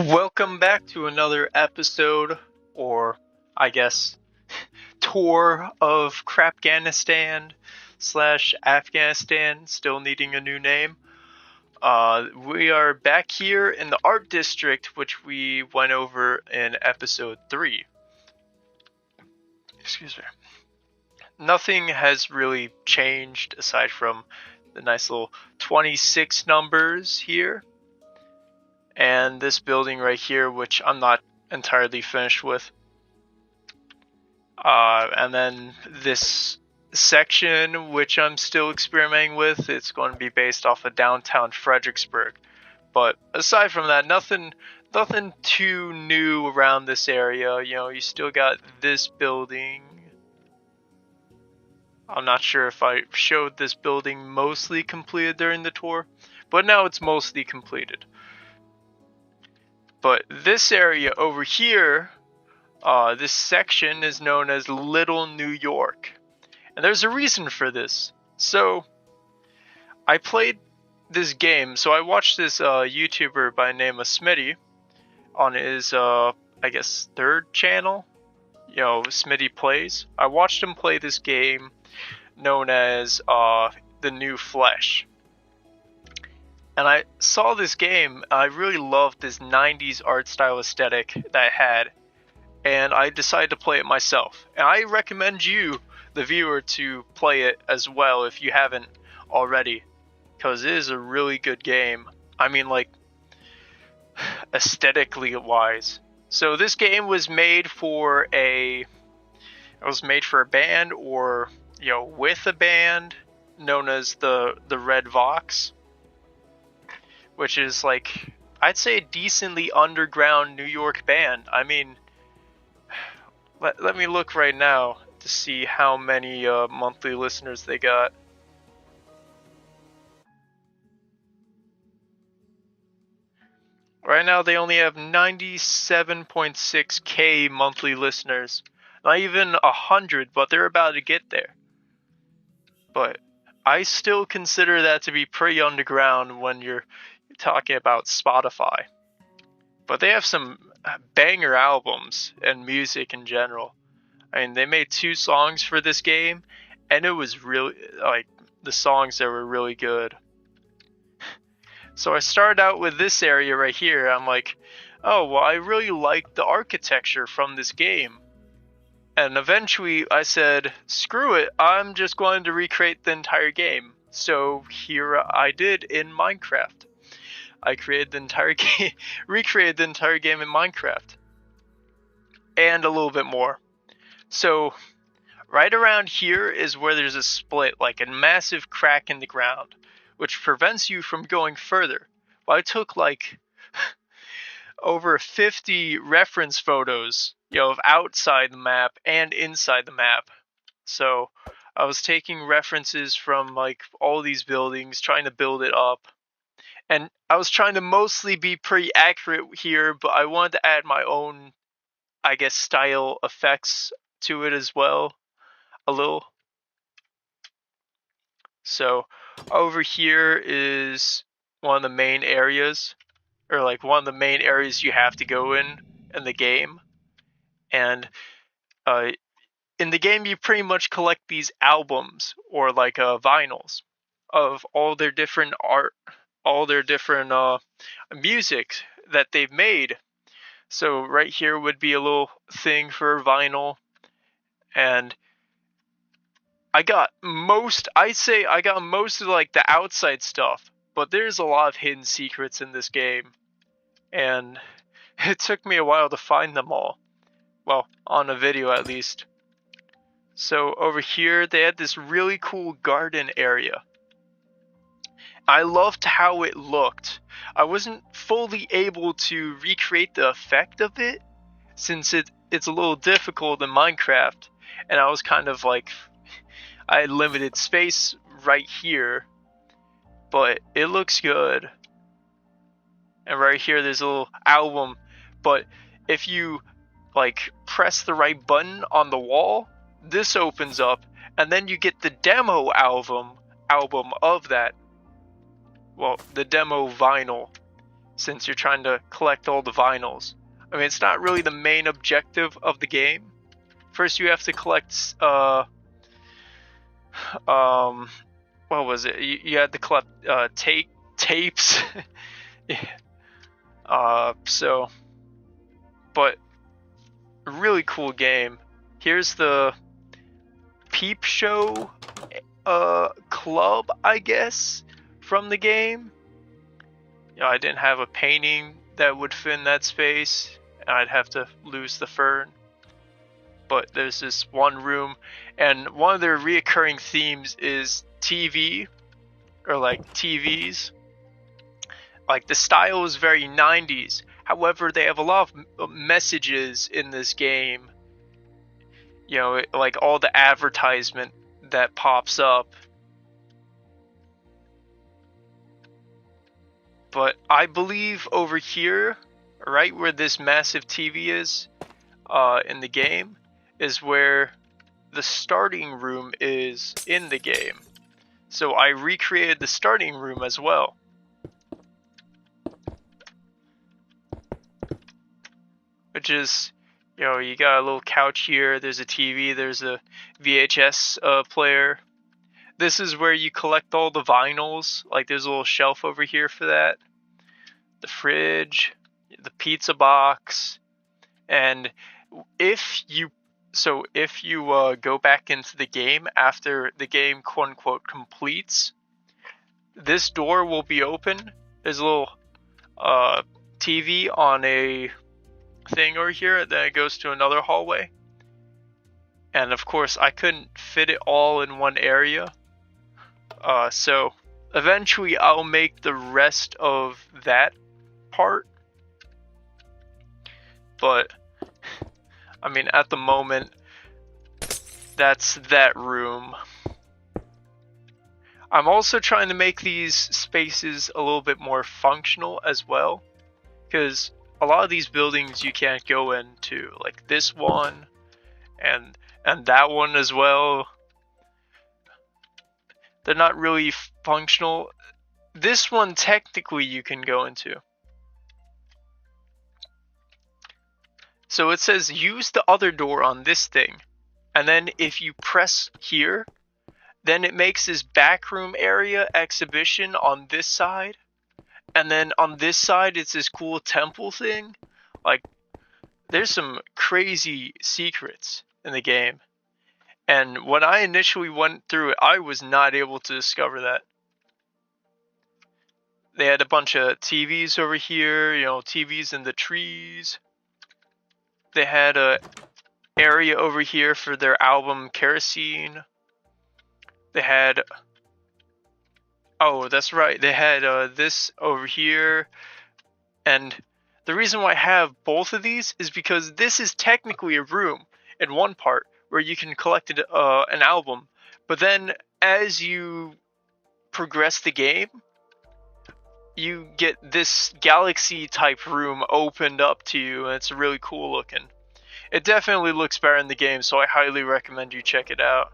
Welcome back to another episode, or I guess tour of Crapganistan slash Afghanistan, still needing a new name. We are back here in the art district, which we went over in episode 3. Excuse me. Nothing has really changed aside from the nice little 26 numbers here. And this building right here, which I'm not entirely finished with. And then this section, which I'm still experimenting with, it's going to be based off of downtown Fredericksburg. But aside from that, nothing too new around this area. You know, you still got this building. I'm not sure if I showed this building mostly completed during the tour, but now it's mostly completed. But this area over here, this section is known as Little New York. And there's a reason for this. So, I played this game. So I watched this YouTuber by the name of Smitty on his, I guess, third channel. You know, Smitty Plays. I watched him play this game known as The New Flesh. And I saw this game, I really loved this 90s art style aesthetic that it had, and I decided to play it myself. And I recommend you, the viewer, to play it as well if you haven't already, because it is a really good game. I mean, like, aesthetically wise. So this game was made for a band, or, you know, with a band known as the Red Vox, which is, like, I'd say a decently underground New York band. I mean, let me look right now to see how many monthly listeners they got. Right now they only have 97.6k monthly listeners. Not even 100, but they're about to get there. But I still consider that to be pretty underground when you're talking about Spotify. But they have some banger albums and music in general. I mean, they made 2 songs for this game, and it was really, like, the songs that were really good. So I started out with this area right here. I'm like, oh, well, I really like the architecture from this game. And eventually I said, screw it, I'm just going to recreate the entire game. So here I did in Minecraft. I created the entire game, recreated the entire game in Minecraft. And a little bit more. So, right around here is where there's a split, like a massive crack in the ground, which prevents you from going further. Well, I took, like, over 50 reference photos, you know, of outside the map and inside the map. So, I was taking references from, like, all these buildings, trying to build it up. And I was trying to mostly be pretty accurate here, but I wanted to add my own, I guess, style effects to it as well, a little. So over here is one of the main areas, or like one of the main areas you have to go in the game. And in the game you pretty much collect these albums, or like vinyls, of all their different art, all their different music that they've made. So right here would be a little thing for vinyl, and I got most of like the outside stuff, but there's a lot of hidden secrets in this game, and it took me a while to find them all. Well, on a video at least. So over here they had this really cool garden area. I loved how it looked. I wasn't fully able to recreate the effect of it, since it's a little difficult in Minecraft, and I was kind of like, I had limited space right here, but it looks good. And right here there's a little album, but if you, like, press the right button on the wall, this opens up, and then you get the demo album of that. Well, the demo vinyl. since you're trying to collect all the vinyls. I mean, it's not really the main objective of the game. First, you have to collect, what was it? You had to collect, tapes. But a really cool game. Here's the Peep Show, club, I guess, from the game. You know, I didn't have a painting that would fit in that space, and I'd have to lose the fern. But there's this one room, and one of their reoccurring themes is TV, or like TVs. Like, the style is very 90s. However, they have a lot of messages in this game. You know, like all the advertisement that pops up. But I believe over here, right where this massive TV is, in the game, is where the starting room is in the game. So I recreated the starting room as well. Which is, you know, you got a little couch here, there's a TV, there's a VHS player. This is where you collect all the vinyls. Like, there's a little shelf over here for that. The fridge, the pizza box, and if you go back into the game after the game quote unquote completes, this door will be open. There's a little TV on a thing over here, then it goes to another hallway. And of course, I couldn't fit it all in one area. So eventually I'll make the rest of that part. But I mean, at the moment, that's that room. I'm also trying to make these spaces a little bit more functional as well, because a lot of these buildings you can't go into, like this one and that one as well. They're not really functional. This one technically you can go into. So it says use the other door on this thing, and then if you press here, then it makes this backroom area exhibition on this side, and then on this side it's this cool temple thing. Like, there's some crazy secrets in the game, and when I initially went through it, I was not able to discover that. They had a bunch of TVs over here, you know, TVs in the trees. They had a area over here for their album Kerosene. They had, oh, that's right, they had this over here. And the reason why I have both of these is because this is technically a room in one part where you can collect an album. But then as you progress the game, you get this galaxy type room opened up to you, and it's really cool looking. It definitely looks better in the game, so I highly recommend you check it out.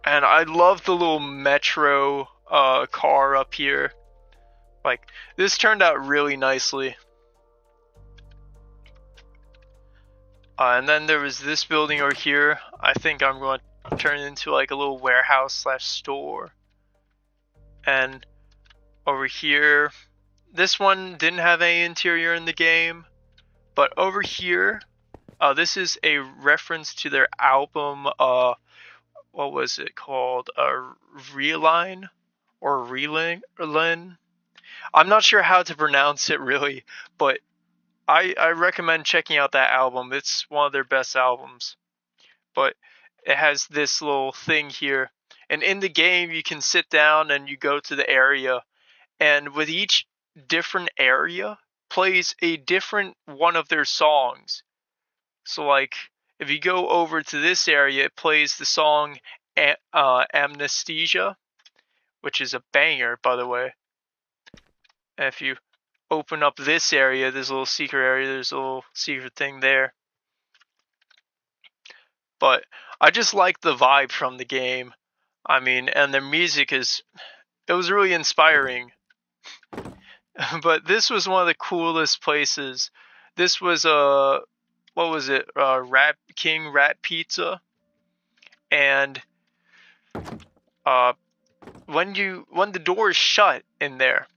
And I love the little metro car up here. Like, this turned out really nicely. And then there was this building over here. I think I'm going to turn it into like a little warehouse / store. And over here, this one didn't have any interior in the game, but over here, this is a reference to their album, what was it called, Reline, or Relin? I'm not sure how to pronounce it really, but I recommend checking out that album. It's one of their best albums. But it has this little thing here, and in the game you can sit down and you go to the area, and with each different area plays a different one of their songs. So like, if you go over to this area, it plays the song Amnesia, which is a banger, by the way. And if you open up this area, there's a little secret area, there's a little secret thing there. But I just like the vibe from the game. I mean, and the music it was really inspiring. But this was one of the coolest places. This was what was it? Rat King Rat Pizza, and when the door is shut in there,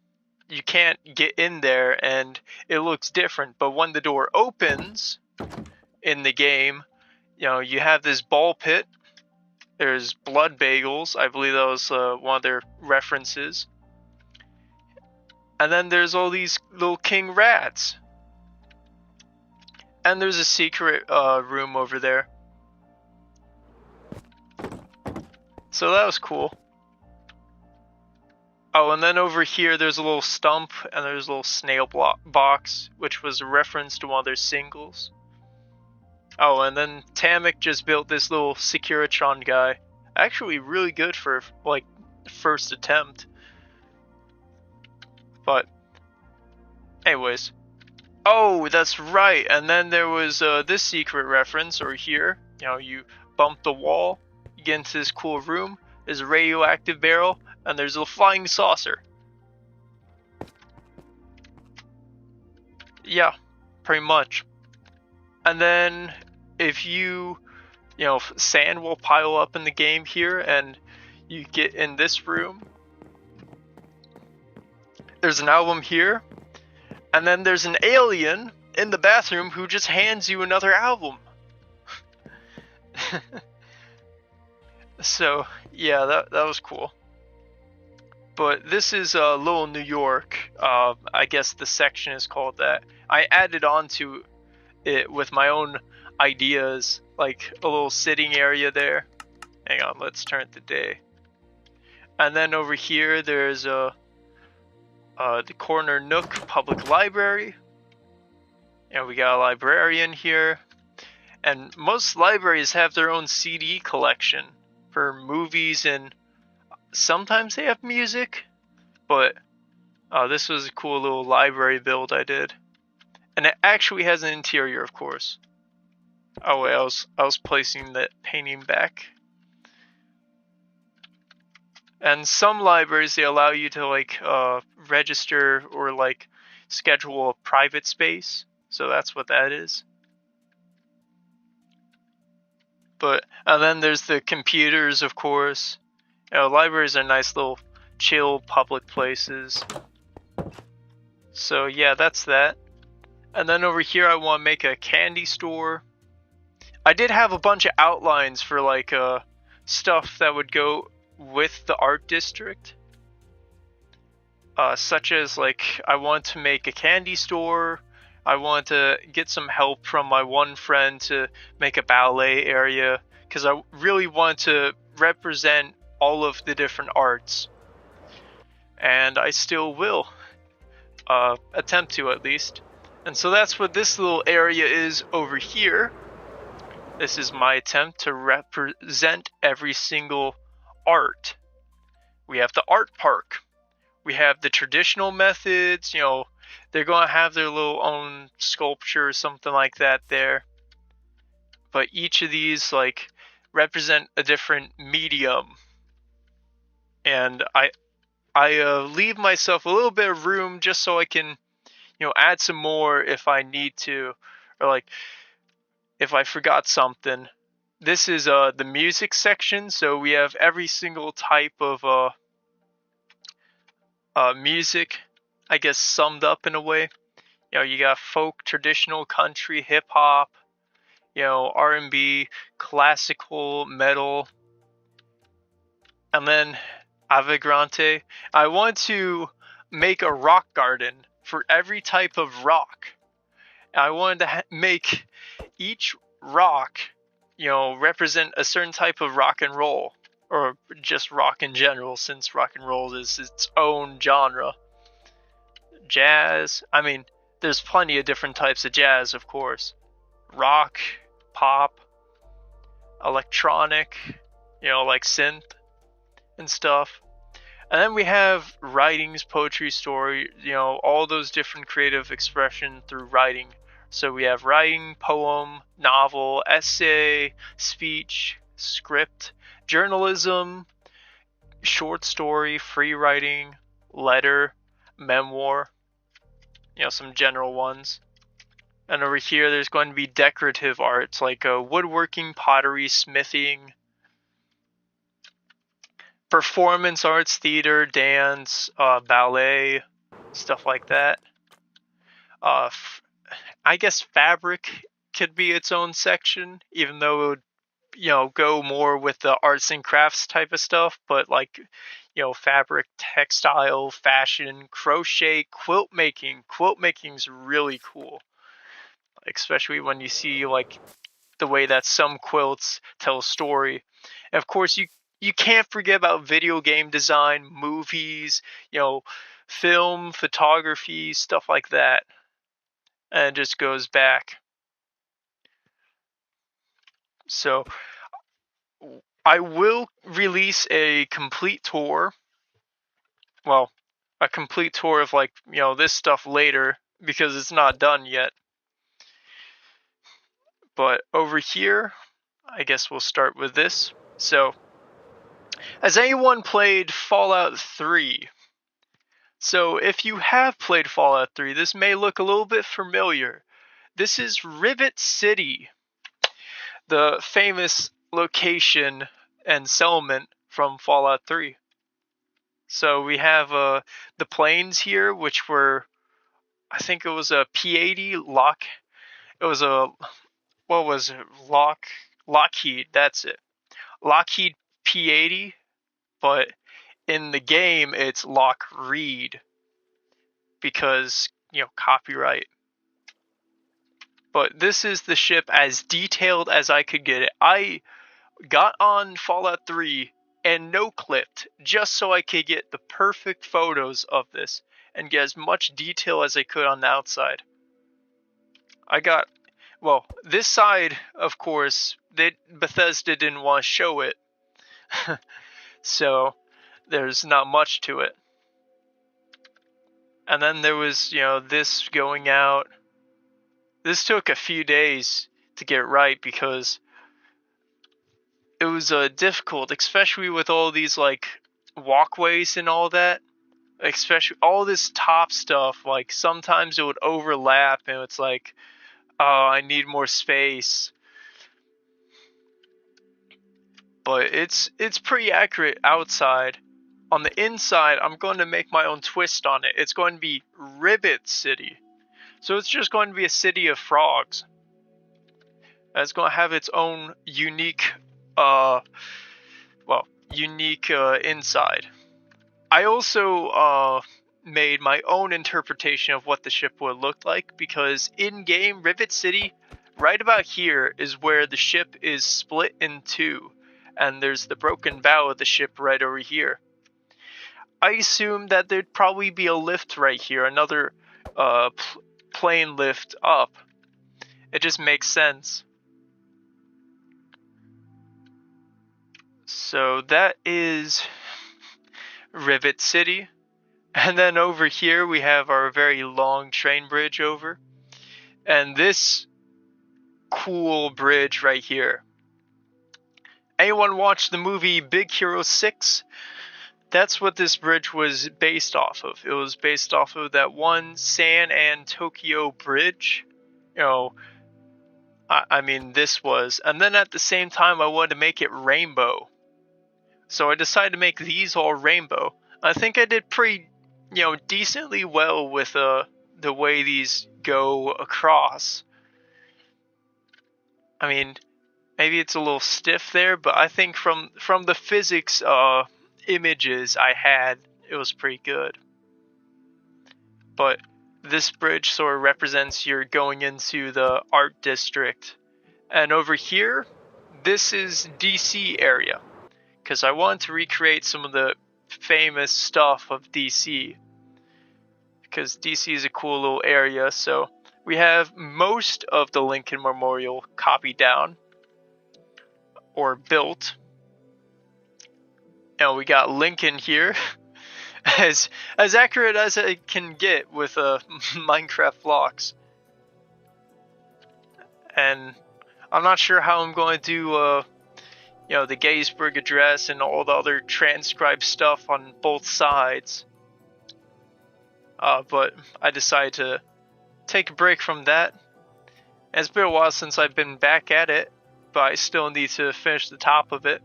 you can't get in there, and it looks different. But when the door opens in the game, you have this ball pit. There's blood bagels. I believe that was one of their references. And then there's all these little king rats. And there's a secret room over there. So that was cool. Oh, and then over here there's a little stump, and there's a little snail box, which was a reference to one of their singles. Oh, and then Tamik just built this little Securitron guy. Actually really good for, like, first attempt. But, anyways. Oh, that's right, and then there was this secret reference over here. You bump the wall, you get into this cool room, there's a radioactive barrel, and there's a flying saucer. Yeah, pretty much. And then if sand will pile up in the game here, and you get in this room. There's an album here, and then there's an alien in the bathroom who just hands you another album. So, yeah, that was cool. But this is Little New York. I guess the section is called that. I added on to it with my own ideas, like a little sitting area there. Hang on, let's turn it to day. And then over here there's the Corner Nook Public Library. And we got a librarian here. And most libraries have their own CD collection for movies, and sometimes they have music. But this was a cool little library build I did. And it actually has an interior, of course. Oh wait, I was placing that painting back. And some libraries, they allow you to like register or like schedule a private space. So that's what that is. And then there's the computers, of course. Libraries are nice little chill public places. So yeah, that's that. And then over here I want to make a candy store. I did have a bunch of outlines for like stuff that would go with the art district. Such as like I want to make a candy store. I want to get some help from my one friend to make a ballet area, because I really want to represent all of the different arts. And I still will attempt to, at least. And so that's what this little area is over here. This is my attempt to represent every single art. We have the art park. We have the traditional methods, they're going to have their little own sculpture or something like that there. But each of these like represent a different medium. And I leave myself a little bit of room just so I can, add some more if I need to, or like if I forgot something. This is the music section, so we have every single type of music, I guess, summed up in a way. You got folk, traditional, country, hip hop, R&B, classical, metal, and then Avagrante. I want to make a rock garden for every type of rock. I wanted to make each rock, represent a certain type of rock and roll, or just rock in general, since rock and roll is its own genre. Jazz, I mean, there's plenty of different types of jazz, of course. Rock, pop, electronic, like synth and stuff. And then we have writings, poetry, story, all those different creative expression through writing. So we have writing, poem, novel, essay, speech, script, journalism, short story, free writing, letter, memoir, some general ones. And over here, there's going to be decorative arts like woodworking, pottery, smithing, performance arts, theater, dance, ballet, stuff like that. I guess fabric could be its own section, even though it would, go more with the arts and crafts type of stuff. But like, fabric, textile, fashion, crochet, quilt making. Quilt making's really cool, especially when you see like the way that some quilts tell a story. And of course, you can't forget about video game design, movies, film, photography, stuff like that. And it just goes back. So I will release a complete tour. Well, a complete tour of like, this stuff later because it's not done yet. But over here, I guess we'll start with this. So, has anyone played Fallout 3? So, if you have played Fallout 3, this may look a little bit familiar. This is Ribbit City, the famous location and settlement from Fallout 3. So we have the planes here, which were, I think it was a P-80 lock. It was what was it? Lockheed, that's it. Lockheed P-80, but in the game it's Lockreed because, copyright. But this is the ship as detailed as I could get it. I got on Fallout 3 and no-clipped just so I could get the perfect photos of this and get as much detail as I could on the outside. This side, of course, Bethesda didn't want to show it, so there's not much to it. And then there was, this going out. This took a few days to get right because it was difficult, especially with all these like walkways and all that. Especially all this top stuff, like sometimes it would overlap and it's like, oh, I need more space. But it's pretty accurate outside. On the inside, I'm going to make my own twist on it. It's going to be Ribbit City. So it's just going to be a city of frogs. And it's going to have its own unique inside. I also made my own interpretation of what the ship would look like because in-game Ribbit City, right about here is where the ship is split in two, and there's the broken bow of the ship right over here. I assume that there'd probably be a lift right here, another plane lift up. It just makes sense. So that is Ribbit City. And then over here we have our very long train bridge over. And this cool bridge right here. Anyone watch the movie Big Hero 6? That's what this bridge was based off of. It was based off of that one San and Tokyo bridge. This was. And then at the same time I wanted to make it rainbow. So I decided to make these all rainbow. I think I did pretty, decently well with the way these go across. I mean, maybe it's a little stiff there, but I think from the physics images I had, it was pretty good. But this bridge sort of represents you're going into the art district. And over here, this is DC area. Because I wanted to recreate some of the famous stuff of DC. Because DC is a cool little area, so we have most of the Lincoln Memorial copied down. Or built. And we got Lincoln here. as accurate as I can get with Minecraft blocks. And I'm not sure how I'm going to do the Gettysburg Address and all the other transcribed stuff on both sides. but I decided to take a break from that. And it's been a while since I've been back at it, but I still need to finish the top of it.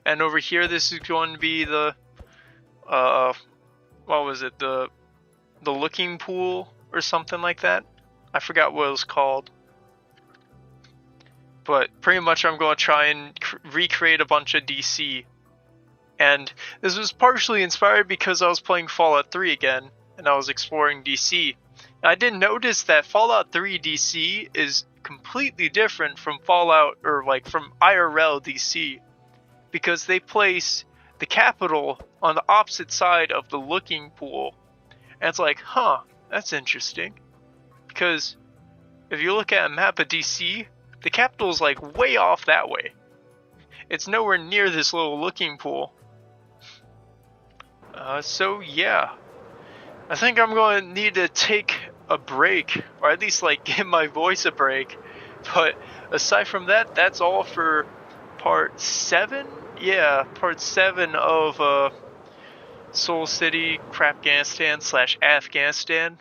And over here, this is going to be the, what was it, the looking pool or something like that. I forgot what it was called. But pretty much I'm going to try and recreate a bunch of DC. And this was partially inspired because I was playing Fallout 3 again, and I was exploring DC. I did notice that Fallout 3 DC is completely different from Fallout, or like from IRL DC, because they place the capital on the opposite side of the looking pool. And it's like, huh, that's interesting. Because if you look at a map of DC, the capital's like way off that way. It's nowhere near this little looking pool. So yeah, I think I'm going to need to take a break, or at least like give my voice a break. But aside from that, that's all for part 7. Yeah, part 7 of Soul City, Crapganistan / Afghanistan.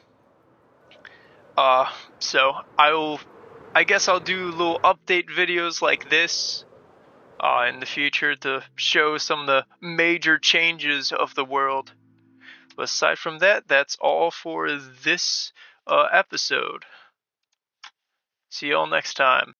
So I guess I'll do little update videos like this in the future to show some of the major changes of the world. But aside from that, that's all for this episode. See y'all next time.